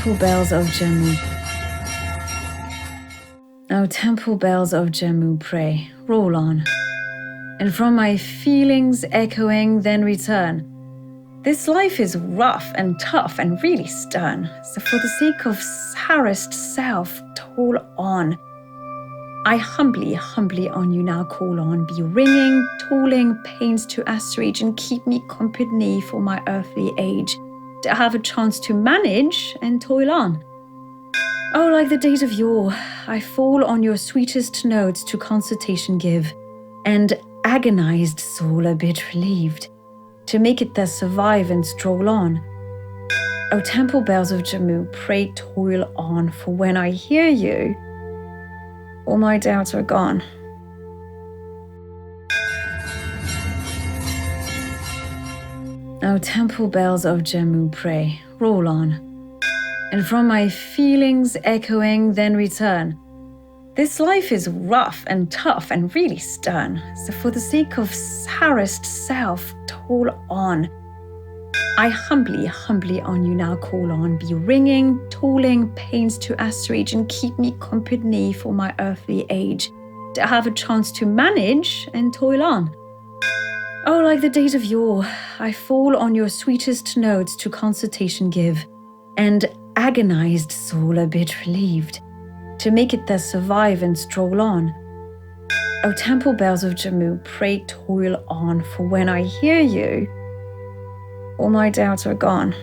temple bells of Jammu. O temple bells of Jammu, pray, roll on, and from my feelings echoing then return. This life is rough and tough and really stern, so for the sake of harassed self, toil on. I humbly on you now call on, be ringing, tolling pains to assuage and keep me company for my earthly age, to have a chance to manage and toil on. Oh, like the days of yore, I fall on your sweetest notes to consultation give, and agonized soul a bit relieved, to make it thus survive and stroll on. O temple bells of Jammu, pray toil on, for when I hear you, all my doubts are gone. O temple bells of Jammu, pray, roll on, and from my feelings echoing then return. This life is rough and tough and really stern, so for the sake of harassed self, toil on. I humbly on you now call on, be ringing, tolling pains to assuage and keep me company for my earthly age, to have a chance to manage and toil on. Oh, like the days of yore, I fall on your sweetest notes to consultation give, and agonized soul a bit relieved, to make it thus survive and stroll on. O temple bells of Jammu, pray toil on, for when I hear you, all my doubts are gone.